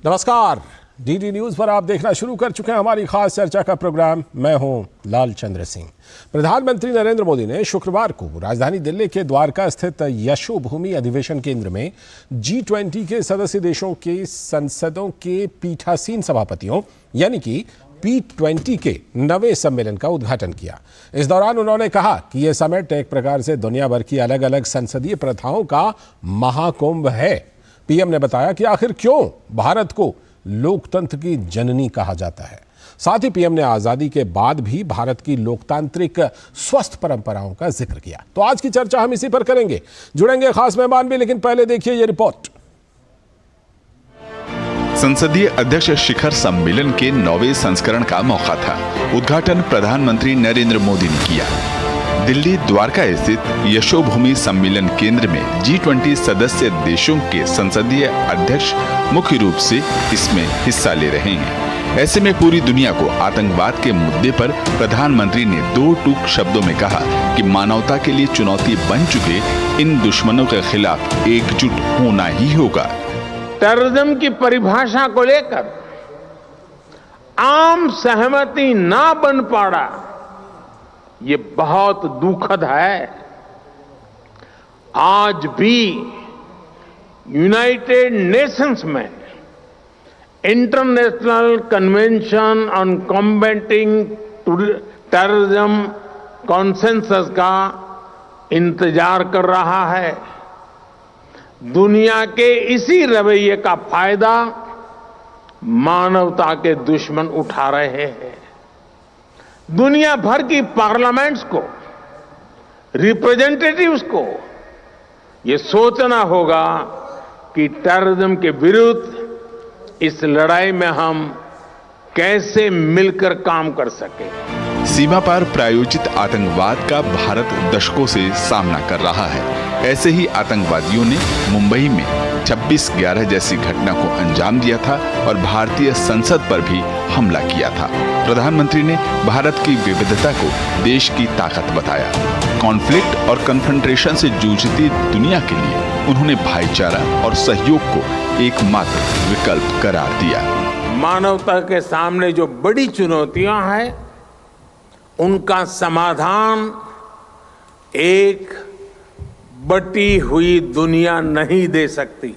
नमस्कार, DD news पर आप देखना शुरू कर चुके हैं हमारी खास चर्चा का प्रोग्राम। मैं हूं लाल चंद्र सिंह। प्रधानमंत्री नरेंद्र मोदी ने शुक्रवार को राजधानी दिल्ली के द्वारका स्थित यशोभूमि अधिवेशन केंद्र में G20 के सदस्य देशों के संसदों के पीठासीन सभापतियों यानी कि P20 के 9वें सम्मेलन का उद्घाटन किया। इस दौरान उन्होंने कहा कि यह समिट एक प्रकार से दुनिया भर की अलग अलग संसदीय प्रथाओं का महाकुंभ है। पीएम ने बताया कि आखिर क्यों भारत को लोकतंत्र की जननी कहा जाता है। साथ ही पीएम ने आजादी के बाद भी भारत की लोकतांत्रिक स्वस्थ परंपराओं का जिक्र किया। तो आज की चर्चा हम इसी पर करेंगे। जुड़ेंगे खास मेहमान भी, लेकिन पहले देखिए ये रिपोर्ट। संसदीय अध्यक्ष शिखर सम्मेलन के 9वें संस्करण का मौका था। उद्घाटन प्रधानमंत्री नरेंद्र मोदी ने किया। दिल्ली द्वारका स्थित यशोभूमि सम्मेलन केंद्र में G20 सदस्य देशों के संसदीय अध्यक्ष मुख्य रूप से इसमें हिस्सा ले रहे हैं। ऐसे में पूरी दुनिया को आतंकवाद के मुद्दे पर प्रधानमंत्री ने 2 टूक शब्दों में कहा कि मानवता के लिए चुनौती बन चुके इन दुश्मनों के खिलाफ एकजुट होना ही होगा। टेररिज्म की परिभाषा को लेकर आम सहमति ना बन पाना ये बहुत दुखद है। आज भी यूनाइटेड नेशंस में international convention on combating terrorism consensus का इंतजार कर रहा है। दुनिया के इसी रवैये का फायदा मानवता के दुश्मन उठा रहे हैं। दुनिया भर की पार्लियामेंट्स को, रिप्रेजेंटेटिव्स को ये सोचना होगा कि टेररिज्म के विरुद्ध इस लड़ाई में हम कैसे मिलकर काम कर सकें। सीमा पार प्रायोजित आतंकवाद का भारत दशकों से सामना कर रहा है। ऐसे ही आतंकवादियों ने मुंबई में 26/11 जैसी घटना को अंजाम दिया था और भारतीय संसद पर भी हमला किया था। प्रधानमंत्री ने भारत की विविधता को देश की ताकत बताया। कॉन्फ्लिक्ट और कन्फ्रंटेशन से जूझती दुनिया के लिए उन्होंने भाईचारा और सहयोग को एकमात्र विकल्प करार दिया। मानवता के सामने जो बड़ी चुनौतियां हैं उनका समाधान एक बटी हुई दुनिया नहीं दे सकती।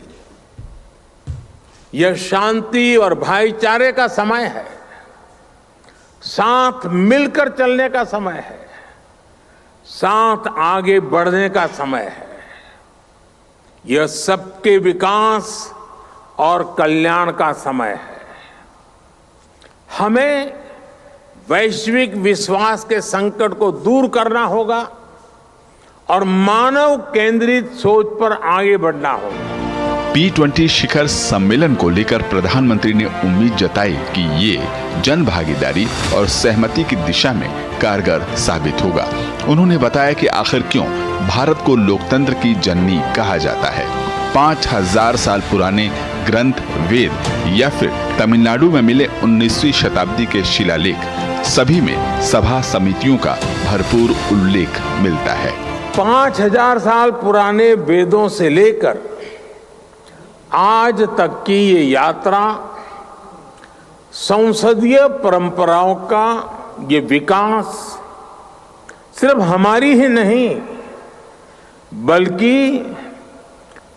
यह शांति और भाईचारे का समय है, साथ मिलकर चलने का समय है, साथ आगे बढ़ने का समय है। यह सबके विकास और कल्याण का समय है। हमें वैश्विक विश्वास के संकट को दूर करना होगा और मानव केंद्रित सोच पर आगे बढ़ना होगा। P20 शिखर सम्मेलन को लेकर प्रधानमंत्री ने उम्मीद जताई कि ये जन भागीदारी और सहमति की दिशा में कारगर साबित होगा। उन्होंने बताया कि आखिर क्यों भारत को लोकतंत्र की जननी कहा जाता है। 5000 साल पुराने ग्रंथ वेद या फिर तमिलनाडु में मिले 19वीं शताब्दी के शिलालेख, सभी में सभा समितियों का भरपूर उल्लेख मिलता है। 5000 साल पुराने वेदों से लेकर आज तक की ये यात्रा संसदीय परंपराओं का ये विकास सिर्फ हमारी ही नहीं बल्कि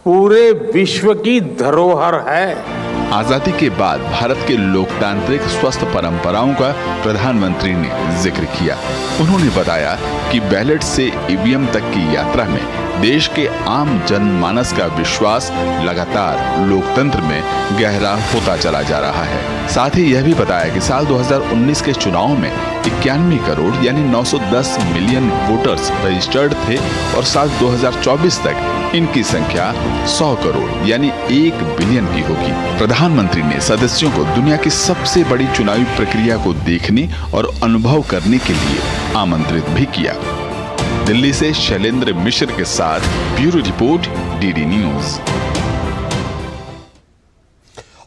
पूरे विश्व की धरोहर है। आजादी के बाद भारत के लोकतांत्रिक स्वस्थ परंपराओं का प्रधानमंत्री ने जिक्र किया। उन्होंने बताया कि बैलेट से ईवीएम तक की यात्रा में देश के आम जनमानस का विश्वास लगातार लोकतंत्र में गहरा होता चला जा रहा है। साथ ही यह भी बताया कि साल 2019 के चुनाव में 91 करोड़ यानी 910 मिलियन वोटर्स रजिस्टर्ड थे और साल 2024 तक इनकी संख्या 100 करोड़ यानी 1 बिलियन की होगी। प्रधानमंत्री ने सदस्यों को दुनिया की सबसे बड़ी चुनावी प्रक्रिया को देखने और अनुभव करने के लिए आमंत्रित भी किया। दिल्ली से शैलेंद्र मिश्र के साथ ब्यूरो रिपोर्ट, डीडी न्यूज।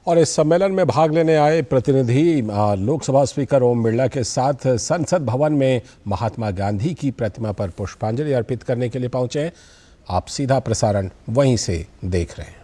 और इस सम्मेलन में भाग लेने आए प्रतिनिधि लोकसभा स्पीकर ओम बिरला के साथ संसद भवन में महात्मा गांधी की प्रतिमा पर पुष्पांजलि अर्पित करने के लिए पहुंचे। आप सीधा प्रसारण वहीं से देख रहे हैं।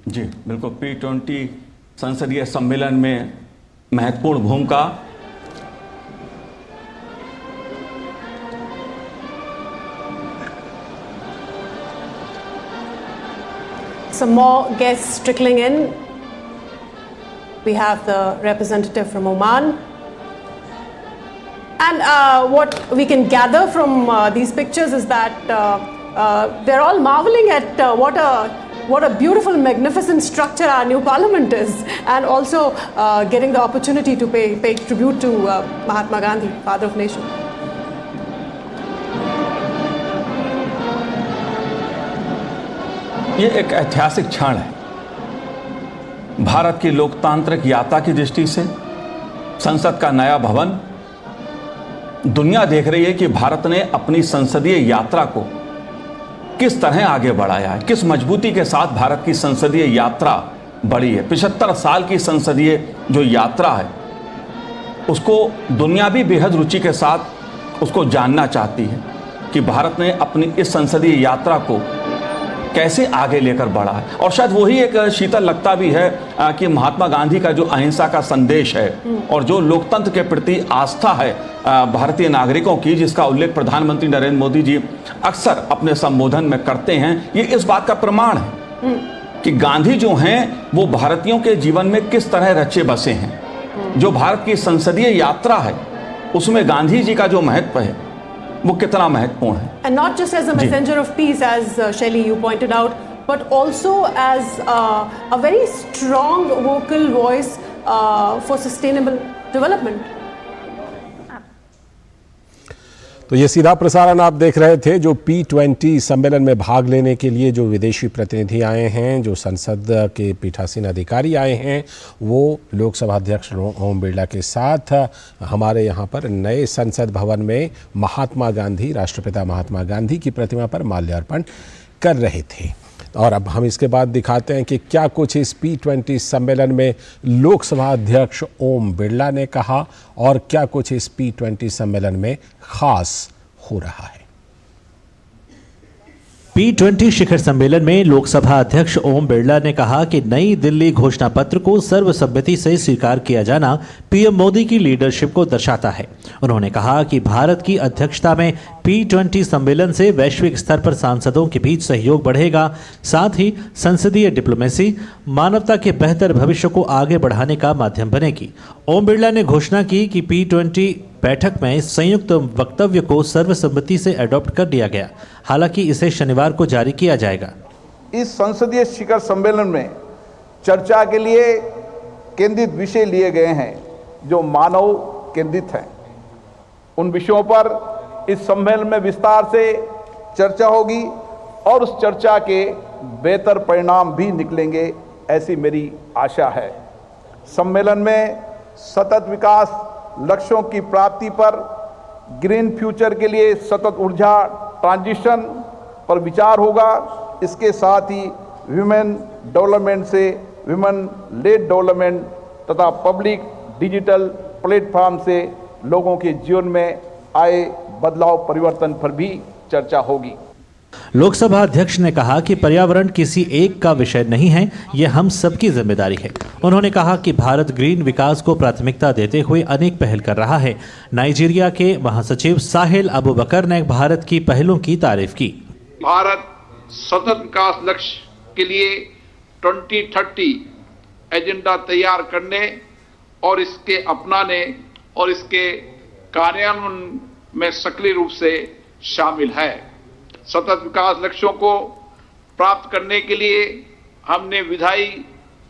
जी बिल्कुल, P20 संसदीय सम्मेलन में महत्वपूर्ण भूमिका। Some more guests trickling in. We have the representative from Oman. And what we can gather from these pictures is that they're all marveling at what a beautiful, magnificent structure our new parliament is, and also getting the opportunity to pay tribute to Mahatma Gandhi, father of nation. ये एक ऐतिहासिक क्षण है भारत की लोकतांत्रिक यात्रा की दृष्टि से। संसद का नया भवन, दुनिया देख रही है कि भारत ने अपनी संसदीय यात्रा को किस तरह आगे बढ़ाया है, किस मजबूती के साथ भारत की संसदीय यात्रा बढ़ी है। 75 साल की संसदीय जो यात्रा है उसको दुनिया भी बेहद रुचि के साथ उसको जानना चाहती है कि भारत ने अपनी इस संसदीय यात्रा को कैसे आगे लेकर बढ़ा है। और शायद वही एक शीतल लगता भी है कि महात्मा गांधी का जो अहिंसा का संदेश है और जो लोकतंत्र के प्रति आस्था है भारतीय नागरिकों की, जिसका उल्लेख प्रधानमंत्री नरेंद्र मोदी जी अक्सर अपने संबोधन में करते हैं, ये इस बात का प्रमाण है कि गांधी जो हैं वो भारतीयों के जीवन में किस तरह रचे बसे हैं। जो भारत की संसदीय यात्रा है उसमें गांधी जी का जो महत्व है वो कितना महत्वपूर्ण है। And not just as a messenger of peace, as Shelly you pointed out, but also as a very strong vocal voice for sustainable development. तो ये सीधा प्रसारण आप देख रहे थे। जो P20 सम्मेलन में भाग लेने के लिए जो विदेशी प्रतिनिधि आए हैं, जो संसद के पीठासीन अधिकारी आए हैं, वो लोकसभा अध्यक्ष ओम बिरला के साथ हमारे यहाँ पर नए संसद भवन में महात्मा गांधी, राष्ट्रपिता महात्मा गांधी की प्रतिमा पर माल्यार्पण कर रहे थे। और अब हम इसके बाद दिखाते हैं कि क्या कुछ इस P20 सम्मेलन में लोकसभा अध्यक्ष ओम बिरला ने कहा और क्या कुछ इस P20 सम्मेलन में खास हो रहा है। P20 शिखर सम्मेलन में लोकसभा अध्यक्ष ओम बिरला ने कहा कि नई दिल्ली घोषणा पत्र को सर्वसम्मति से स्वीकार किया जाना पीएम मोदी की लीडरशिप को दर्शाता है। उन्होंने कहा कि भारत की अध्यक्षता में P20 सम्मेलन से वैश्विक स्तर पर सांसदों के बीच सहयोग बढ़ेगा, साथ ही संसदीय डिप्लोमेसी मानवता के बेहतर भविष्य को आगे बढ़ाने का माध्यम बनेगी। ओम बिरला ने घोषणा की कि P20 बैठक में संयुक्त वक्तव्य को सर्वसम्मति से अडॉप्ट कर लिया गया, हालांकि इसे शनिवार को जारी किया जाएगा। इस संसदीय शिखर सम्मेलन में चर्चा के लिए केंद्रित विषय लिए गए हैं जो मानव केंद्रित हैं। उन विषयों पर इस सम्मेलन में विस्तार से चर्चा होगी और उस चर्चा के बेहतर परिणाम भी निकलेंगे, ऐसी मेरी आशा है। सम्मेलन में सतत विकास लक्ष्यों की प्राप्ति पर, ग्रीन फ्यूचर के लिए सतत ऊर्जा ट्रांजिशन पर विचार होगा। इसके साथ ही विमेन डेवलपमेंट से विमेन लेड डेवलपमेंट तथा पब्लिक डिजिटल प्लेटफॉर्म से लोगों के जीवन में आए बदलाव परिवर्तन पर भी चर्चा होगी। लोकसभा अध्यक्ष ने कहा कि पर्यावरण किसी एक का विषय नहीं है, यह हम सबकी जिम्मेदारी है। उन्होंने कहा कि भारत ग्रीन विकास को प्राथमिकता देते हुए अनेक पहल कर रहा है। नाइजीरिया के महासचिव साहिल अबूबकर ने भारत की पहलों की तारीफ की। भारत सतत विकास लक्ष्य के लिए 2030 एजेंडा तैयार करने और इसके अपनाने और इसके कार्यान्वयन में सक्रिय रूप से शामिल है। सतत विकास लक्ष्यों को प्राप्त करने के लिए हमने विधायी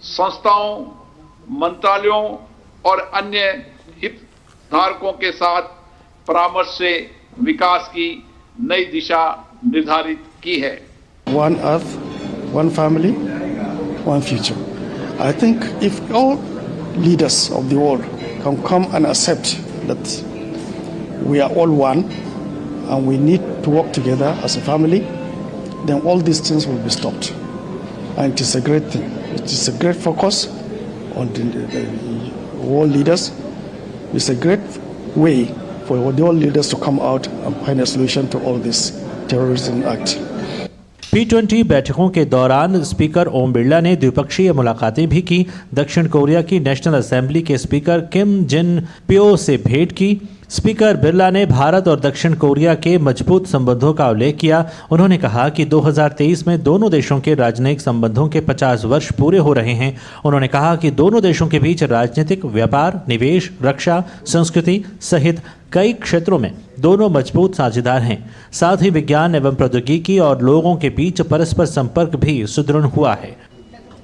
संस्थाओं, मंत्रालयों और अन्य हितधारकों के साथ परामर्श से विकास की नई दिशा निर्धारित की है। One Earth, one family, one future. I think if all leaders of the world can come and accept that we are all one and we need to work together as a family, then all these things will be stopped. And it is a great thing. It is a great focus on the world leaders. It's a great way for the world leaders to come out and find a solution to all this terrorism act. P20 बैठकों के दौरान speaker Om Birla ने द्विपक्षीय मुलाकातें भी की। दक्षिण Korea की नेशनल असेंबली के स्पीकर किम जिन पियो से भेंट की। स्पीकर बिरला ने भारत और दक्षिण कोरिया के मजबूत संबंधों का उल्लेख किया। उन्होंने कहा कि 2023 में दोनों देशों के राजनयिक संबंधों के 50 वर्ष पूरे हो रहे हैं। उन्होंने कहा कि दोनों देशों के बीच राजनीतिक, व्यापार, निवेश, रक्षा, संस्कृति सहित कई क्षेत्रों में दोनों मजबूत साझेदार हैं। साथ ही विज्ञान एवं प्रौद्योगिकी और लोगों के बीच परस्पर संपर्क भी सुदृढ़ हुआ है।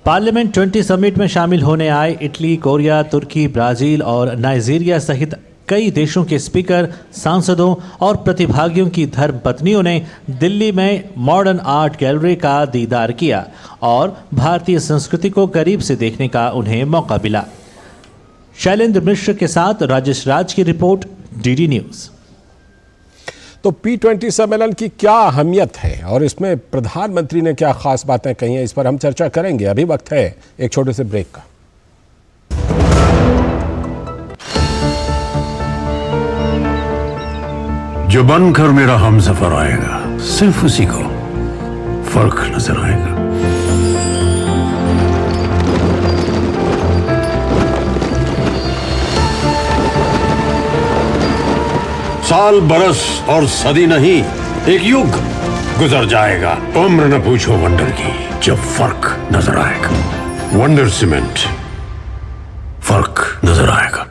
पार्लियामेंट 20 समिट में शामिल होने आए इटली, कोरिया, तुर्की, ब्राजील और नाइजीरिया सहित कई देशों के स्पीकर, सांसदों और प्रतिभागियों की धर्मपत्नियों ने दिल्ली में मॉडर्न आर्ट गैलरी का दीदार किया और भारतीय संस्कृति को करीब से देखने का उन्हें मौका मिला। शैलेंद्र मिश्र के साथ राजेश राज की रिपोर्ट, डीडी न्यूज। तो P20 सम्मेलन की क्या अहमियत है और इसमें प्रधानमंत्री ने क्या खास बातें कही हैं, इस पर हम चर्चा करेंगे। अभी वक्त है एक छोटे से ब्रेक का। जो बनकर मेरा हमसफर आएगा, सिर्फ उसी को फर्क नजर आएगा। साल, बरस और सदी नहीं, एक युग गुजर जाएगा। उम्र न पूछो वंडर की, जब फर्क नजर आएगा। वंडर सीमेंट, फर्क नजर आएगा।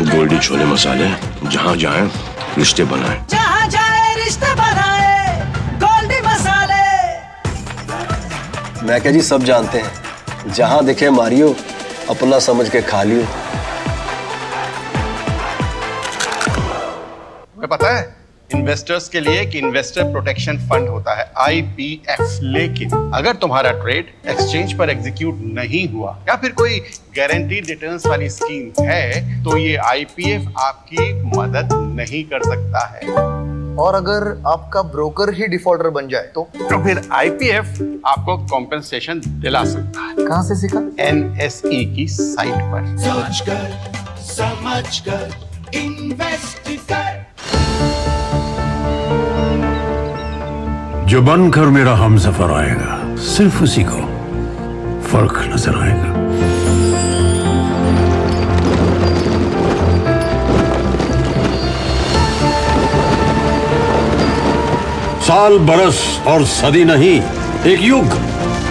गोल्डी छोले मसाले, जहाँ जाए रिश्ते बनाए, जहाँ जाए रिश्ते बनाए, गोल्डी मसाले। मैं क्या जी, सब जानते हैं, जहाँ दिखे मारियो, अपना समझ के खा लियो। पता है इन्वेस्टर्स के लिए कि इन्वेस्टर प्रोटेक्शन फंड होता है IPF, लेकिन अगर तुम्हारा ट्रेड एक्सचेंज पर एग्जीक्यूट नहीं हुआ या फिर कोई गारंटीड रिटर्न्स वाली स्कीम है तो ये IPF आपकी मदद नहीं कर सकता है। और अगर आपका ब्रोकर ही डिफॉल्टर बन जाए तो फिर IPF आपको कॉम्पेंसेशन दिला सकता है। कहाँ से सीखा? NSE की साइट पर। सोचकर समझकर इन्वेस्ट कर। जो बनकर मेरा हमसफर आएगा, सिर्फ उसी को फर्क नजर आएगा। साल, बरस और सदी नहीं, एक युग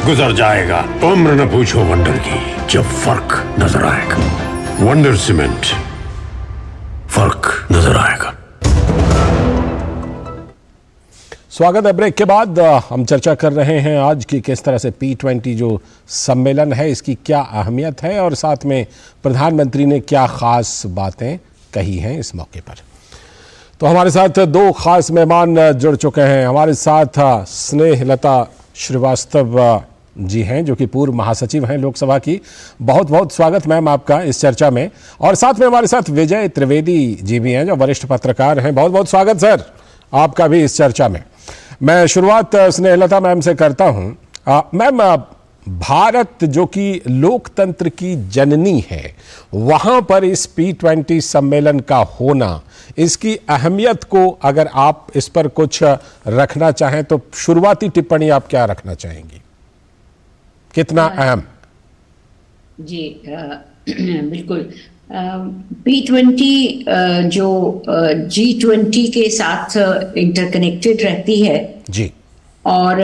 गुजर जाएगा। उम्र न पूछो वंडर की, जब फर्क नजर आएगा। वंडर सीमेंट, फर्क नजर आएगा। स्वागत है। ब्रेक के बाद हम चर्चा कर रहे हैं आज की किस तरह से P20 जो सम्मेलन है इसकी क्या अहमियत है और साथ में प्रधानमंत्री ने क्या खास बातें कही हैं इस मौके पर। तो हमारे साथ दो खास मेहमान जुड़ चुके हैं। हमारे साथ स्नेहलता श्रीवास्तव जी हैं जो कि पूर्व महासचिव हैं लोकसभा की। बहुत बहुत स्वागत मैम आपका इस चर्चा में। और साथ में हमारे साथ विजय त्रिवेदी जी भी हैं जो वरिष्ठ पत्रकार हैं। बहुत बहुत स्वागत सर आपका भी इस चर्चा में। मैं शुरुआत स्नेहलता मैम से करता हूं। मैम, भारत जो कि लोकतंत्र की जननी है, वहां पर इस P20 सम्मेलन का होना, इसकी अहमियत को अगर आप इस पर कुछ रखना चाहें तो शुरुआती टिप्पणी आप क्या रखना चाहेंगी? कितना अहम? जी बिल्कुल। P20 जो G20 के साथ इंटरकनेक्टेड रहती है जी, और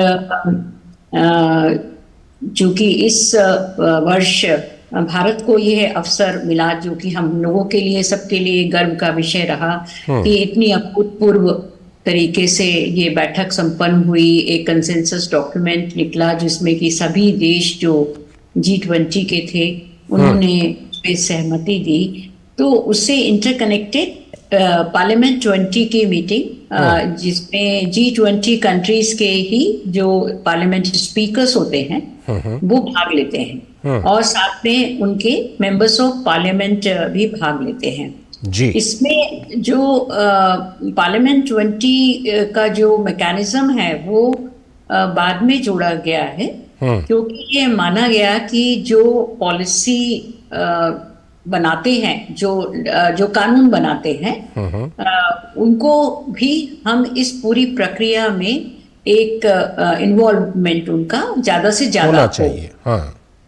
चूंकि इस वर्ष भारत को यह अवसर मिला जो कि हम लोगों के लिए, सबके लिए गर्व का विषय रहा कि इतनी अभूतपूर्व तरीके से ये बैठक संपन्न हुई। एक कंसेंसस डॉक्यूमेंट निकला जिसमें कि सभी देश जो G20 के थे उन्होंने पे सहमति दी। तो उससे इंटरकनेक्टेड पार्लियामेंट 20 की मीटिंग जिसमें G20 कंट्रीज के ही जो पार्लियामेंट्री स्पीकर्स होते हैं वो भाग लेते हैं और साथ में उनके मेंबर्स ऑफ पार्लियामेंट भी भाग लेते हैं जी। इसमें जो पार्लियामेंट 20 का जो मैकेनिज्म है वो बाद में जोड़ा गया है क्योंकि ये माना गया कि जो पॉलिसी बनाते हैं, जो कानून बनाते हैं, उनको भी हम इस पूरी प्रक्रिया में एक इन्वॉल्वमेंट उनका ज्यादा से ज्यादा होना चाहिए।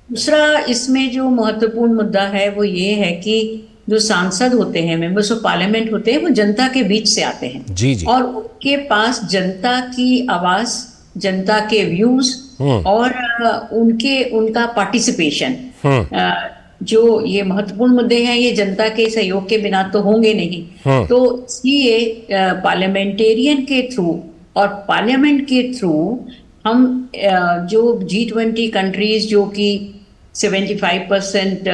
दूसरा इसमें जो महत्वपूर्ण मुद्दा है वो ये है कि जो सांसद होते हैं, मेंबर्स ऑफ पार्लियामेंट होते हैं, वो जनता के बीच से आते हैं जी जी। और उनके पास जनता की आवाज, जनता के व्यूज और उनका पार्टिसिपेशन, जो ये महत्वपूर्ण मुद्दे हैं, ये जनता के सहयोग के बिना तो होंगे नहीं। तो इसलिए पार्लियामेंटेरियन के थ्रू और पार्लियामेंट के थ्रू हम जो G20 कंट्रीज जो कि 75%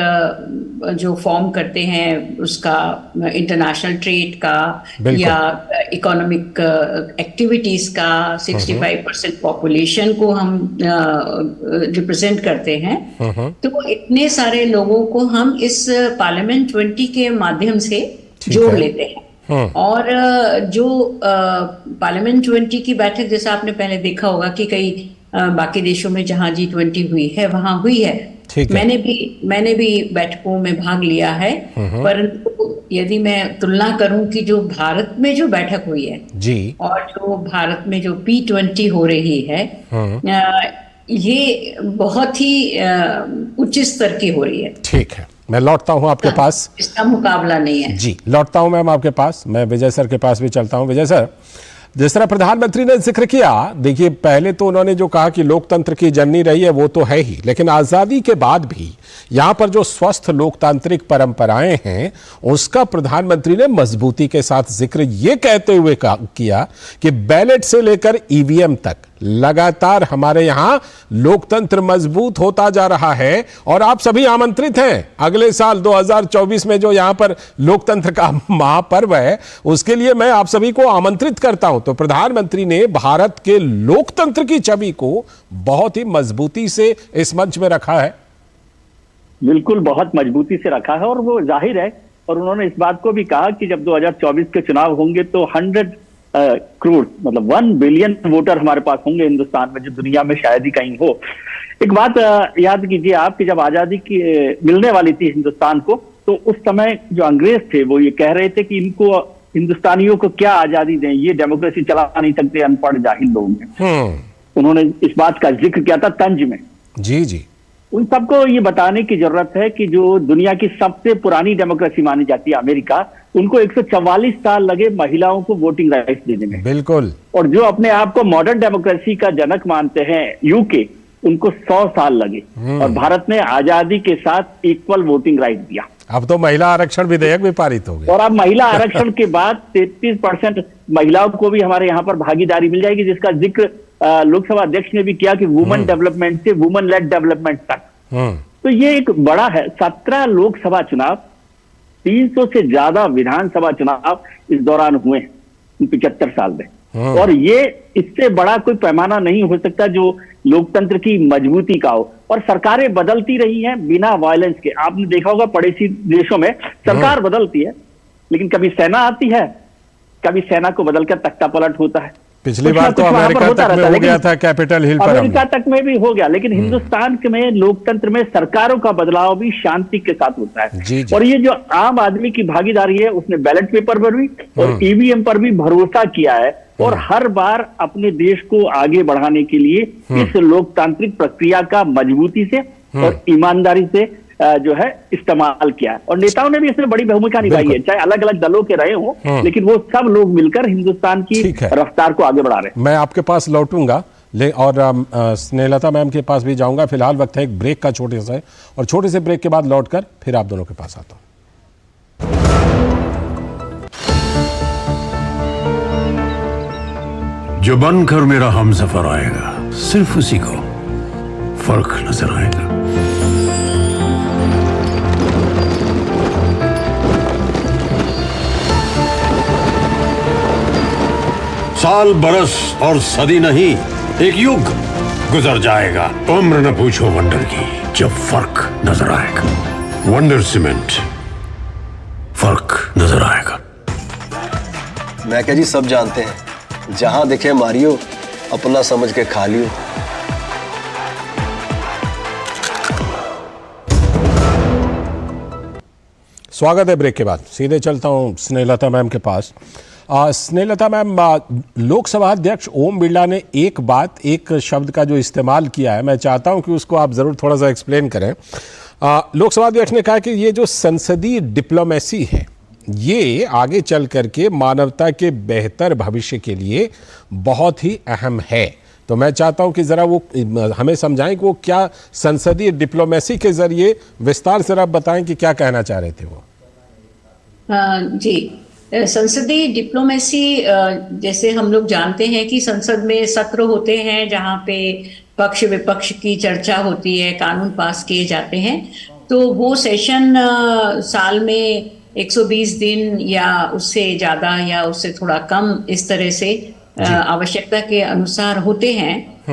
जो फॉर्म करते हैं उसका इंटरनेशनल ट्रेड का या इकोनॉमिक एक्टिविटीज का 65% पॉपुलेशन को हम रिप्रेजेंट करते हैं, तो इतने सारे लोगों को हम इस पार्लियामेंट 20 के माध्यम से जोड़ लेते हैं। और जो पार्लियामेंट 20 की बैठक जैसा आपने पहले देखा होगा कि कई बाकी देशों में जहां G20 हुई है वहां हुई है, मैंने भी बैठकों में भाग लिया है, परंतु यदि मैं तुलना करूं कि जो भारत में जो बैठक हुई है जी और जो भारत में जो P20 हो रही है, ये बहुत ही उच्च स्तर की हो रही है। ठीक है, मैं लौटता हूं आपके पास, इसका मुकाबला नहीं है जी। लौटता हूं मैम आपके पास, मैं विजय सर के पास भी चलता हूं। विजय सर, जिस तरह प्रधानमंत्री ने जिक्र किया, देखिए पहले तो उन्होंने जो कहा कि लोकतंत्र की जननी रही है वो तो है ही, लेकिन आजादी के बाद भी यहाँ पर जो स्वस्थ लोकतांत्रिक परंपराएं हैं उसका प्रधानमंत्री ने मजबूती के साथ जिक्र ये कहते हुए किया कि बैलेट से लेकर ईवीएम तक लगातार हमारे यहाँ लोकतंत्र मजबूत होता जा रहा है और आप सभी आमंत्रित हैं अगले साल 2024 में जो यहाँ पर लोकतंत्र का महापर्व है उसके लिए मैं आप सभी को आमंत्रित करता हूं। तो प्रधानमंत्री ने भारत के लोकतंत्र की छवि को बहुत ही मजबूती से इस मंच में रखा है। बिल्कुल, बहुत मजबूती से रखा है और वो जाहिर है। और उन्होंने इस बात को भी कहा कि जब 2024 के चुनाव होंगे तो 100 करोड़ मतलब 1 बिलियन वोटर हमारे पास होंगे हिंदुस्तान में, जो दुनिया में शायद ही कहीं हो। एक बात याद कीजिए आप कि जब आजादी की मिलने वाली थी हिंदुस्तान को, तो उस समय जो अंग्रेज थे वो ये कह रहे थे कि इनको हिंदुस्तानियों को क्या आजादी दें, ये डेमोक्रेसी चला नहीं सकते, अनपढ़ जाहिल लोग हैं। उन्होंने इस बात का जिक्र किया था तंज में। जी जी। उन सबको ये बताने की जरूरत है कि जो दुनिया की सबसे पुरानी डेमोक्रेसी मानी जाती है अमेरिका, उनको 144 साल लगे महिलाओं को वोटिंग राइट्स देने में। बिल्कुल। और जो अपने आप को मॉडर्न डेमोक्रेसी का जनक मानते हैं यूके, उनको 100 साल लगे और भारत ने आजादी के साथ इक्वल वोटिंग राइट दिया। अब तो महिला आरक्षण विधेयक भी पारित हो गया और अब महिला आरक्षण के बाद 33% महिलाओं को भी हमारे यहाँ पर भागीदारी मिल जाएगी, जिसका जिक्र लोकसभा अध्यक्ष ने भी किया कि वुमेन डेवलपमेंट से वुमेन लेड डेवलपमेंट तक। तो ये एक बड़ा है। 17 लोकसभा चुनाव, 300 से ज्यादा विधानसभा चुनाव इस दौरान हुए 75 साल में, और ये इससे बड़ा कोई पैमाना नहीं हो सकता जो लोकतंत्र की मजबूती का हो। और सरकारें बदलती रही हैं बिना वायलेंस के। आपने देखा होगा पड़ोसी देशों में सरकार बदलती है लेकिन कभी सेना आती है, कभी सेना को बदलकर तख्ता पलट होता है। पिछली बार तो अमेरिका तक में हो गया था, कैपिटल हिल पर अमेरिका तक में भी हो गया, लेकिन हिंदुस्तान में लोकतंत्र में सरकारों का बदलाव भी शांति के साथ होता है। जी जी। और ये जो आम आदमी की भागीदारी है, उसने बैलेट पेपर पर भी और ईवीएम पर भी भरोसा किया है और हर बार अपने देश को आगे बढ़ाने के लिए इस लोकतांत्रिक प्रक्रिया का मजबूती से और ईमानदारी से जो है इस्तेमाल किया है। और नेताओं ने भी इसमें बड़ी भूमिका निभाई है, चाहे अलग अलग दलों के रहे हों, लेकिन वो सब लोग मिलकर हिंदुस्तान की रफ्तार को आगे बढ़ा रहे हैं। मैं आपके पास लौटूंगा और स्नेहलता मैम के पास भी जाऊंगा। फिलहाल वक्त है एक ब्रेक का, छोटे से, और छोटे से ब्रेक के बाद लौटकर फिर आप दोनों के पास आता हूं। जो बनकर मेरा हमसफर आएगा, सिर्फ उसी को फर्क नजर आएगा। साल बरस और सदी नहीं, एक युग गुजर जाएगा। उम्र न पूछो वंडर की, जब फर्क नजर आएगा। वंडर सीमेंट, फर्क नजर आएगा। मैं क्या जी, सब जानते हैं, जहां दिखे मारियो, अपना समझ के खा लियो। स्वागत है ब्रेक के बाद। सीधे चलता हूं स्नेहलता मैम के पास। स्नेहलता मैम, लोकसभा अध्यक्ष ओम बिरला ने एक शब्द का जो इस्तेमाल किया है, मैं चाहता हूं कि उसको आप ज़रूर थोड़ा सा एक्सप्लेन करें। लोकसभा अध्यक्ष ने कहा कि ये जो संसदीय डिप्लोमेसी है, ये आगे चल करके मानवता के बेहतर भविष्य के लिए बहुत ही अहम है। तो मैं चाहता हूं कि ज़रा वो हमें समझाएं कि वो क्या संसदीय डिप्लोमेसी के ज़रिए विस्तार से आप बताएं कि क्या कहना चाह रहे थे वो। जी, संसदीय डिप्लोमेसी, जैसे हम लोग जानते हैं कि संसद में सत्र होते हैं जहां पे पक्ष विपक्ष की चर्चा होती है, कानून पास किए जाते हैं। तो वो सेशन साल में 120 दिन या उससे ज़्यादा या उससे थोड़ा कम इस तरह से आवश्यकता के अनुसार होते हैं।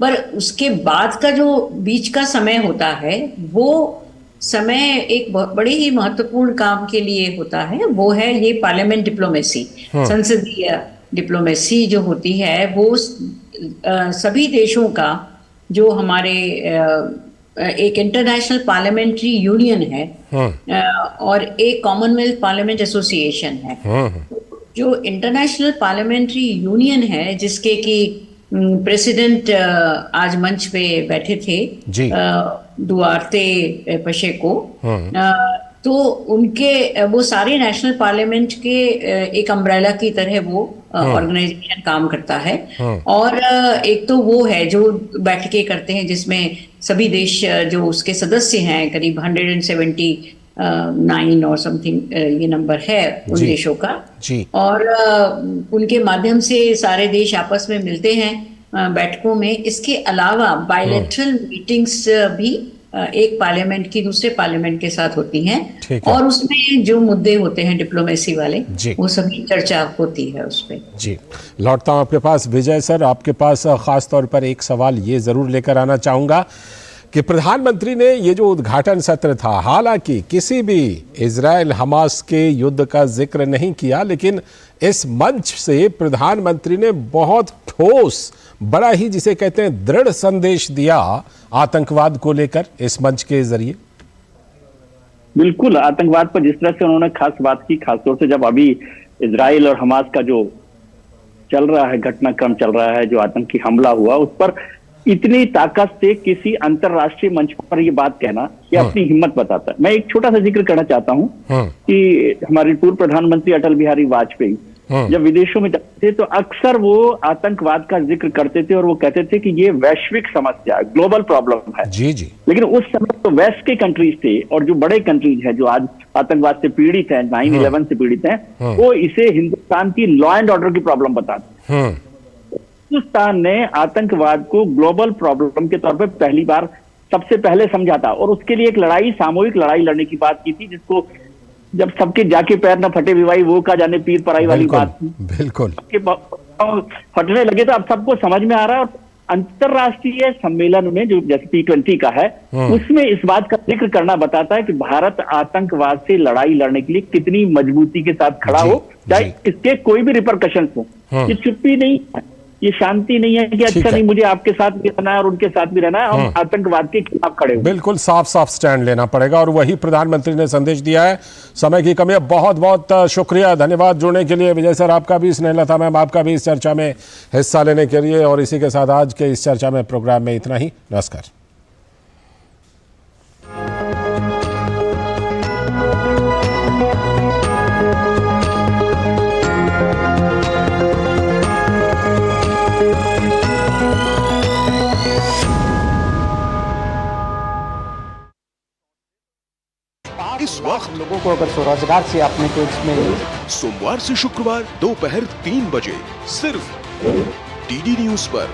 पर उसके बाद का जो बीच का समय होता है, वो समय एक बड़े ही महत्वपूर्ण काम के लिए होता है। वो है ये पार्लियामेंट डिप्लोमेसी। संसदीय डिप्लोमेसी जो होती है वो सभी देशों का, जो हमारे एक इंटरनेशनल पार्लियामेंट्री यूनियन है और एक कॉमनवेल्थ पार्लियामेंट एसोसिएशन है। जो इंटरनेशनल पार्लियामेंट्री यूनियन है, जिसके की प्रेसिडेंट आज मंच पे बैठे थे, दुआर्ते पशेको, तो उनके वो सारे नेशनल पार्लियामेंट के एक अम्ब्रेला की तरह वो ऑर्गेनाइजेशन काम करता है। और एक तो वो है जो बैठकें करते हैं, जिसमें सभी देश जो उसके सदस्य हैं, करीब 179 और समथिंग ये नंबर है उन देशों का। और उनके माध्यम से सारे देश आपस में मिलते हैं बैठकों में। इसके अलावा बायलैटरल मीटिंग्स भी एक पार्लियामेंट की दूसरे पार्लियामेंट के साथ होती हैं, और उसमें जो मुद्दे होते हैं डिप्लोमेसी वाले, वो सभी चर्चा होती है उस पर। जी, लौटता हूँ आपके पास। विजय सर, आपके पास खास तौर पर एक सवाल ये जरूर लेकर आना चाहूंगा कि प्रधानमंत्री ने ये जो उद्घाटन सत्र था, हालांकि किसी भी इजराइल हमास के युद्ध का जिक्र नहीं किया, लेकिन इस मंच से प्रधानमंत्री ने बहुत ठोस, बड़ा ही जिसे कहते हैं दृढ़ संदेश दिया आतंकवाद को लेकर इस मंच के जरिए। बिल्कुल, आतंकवाद पर जिस तरह से उन्होंने खास बात की, खासतौर से जब अभी इजराइल और हमास का जो चल रहा है, घटनाक्रम चल रहा है, जो आतंकी हमला हुआ, उस पर इतनी ताकत से किसी अंतरराष्ट्रीय मंच पर ये बात कहना, ये अपनी हिम्मत बताता है। मैं एक छोटा सा जिक्र करना चाहता हूँ कि हमारे पूर्व प्रधानमंत्री अटल बिहारी वाजपेयी जब विदेशों में जाते थे तो अक्सर वो आतंकवाद का जिक्र करते थे और वो कहते थे कि ये वैश्विक समस्या है, ग्लोबल प्रॉब्लम है। जी जी। लेकिन उस समय तो वेस्ट के कंट्रीज थे, और जो बड़े कंट्रीज हैं जो आज आतंकवाद से पीड़ित हैं, 9/11 से पीड़ित हैं, वो इसे हिंदुस्तान की लॉ एंड ऑर्डर की प्रॉब्लम बताते हैं। हिंदुस्तान ने आतंकवाद को ग्लोबल प्रॉब्लम के तौर पर पहली बार सबसे पहले समझा था, और उसके लिए एक लड़ाई, सामूहिक लड़ाई लड़ने की बात की थी, जिसको जब सबके जाके पैर न फटे विवाही वो का जाने पीर पराई वाली बात थी। बिल्कुल फटने लगे तो अब सबको समझ में आ रहा है। और अंतरराष्ट्रीय सम्मेलन में जो जैसे T20 का है, उसमें इस बात का जिक्र करना बताता है कि भारत आतंकवाद से लड़ाई लड़ने के लिए कितनी मजबूती के साथ खड़ा हो, चाहे इसके कोई भी रिपरकशन हो। ये चुप्पी नहीं है, ये शांति नहीं है कि अच्छा नहीं मुझे आपके साथ भी रहना है और उनके साथ भी रहना है, हम आतंकवाद के खिलाफ खड़े हो। बिल्कुल साफ साफ स्टैंड लेना पड़ेगा, और वही प्रधानमंत्री ने संदेश दिया है। समय की कमी है। बहुत बहुत शुक्रिया, धन्यवाद जुड़ने के लिए विजय सर, आपका भी, स्नेहलता मैम आपका भी इस चर्चा में हिस्सा लेने के लिए। और इसी के साथ आज के इस चर्चा में प्रोग्राम में इतना ही। नमस्कार। इस वक्त लोगों को अगर स्वरोजगार से आपने को इसमें सोमवार से शुक्रवार दोपहर 3 बजे सिर्फ डीडी न्यूज पर।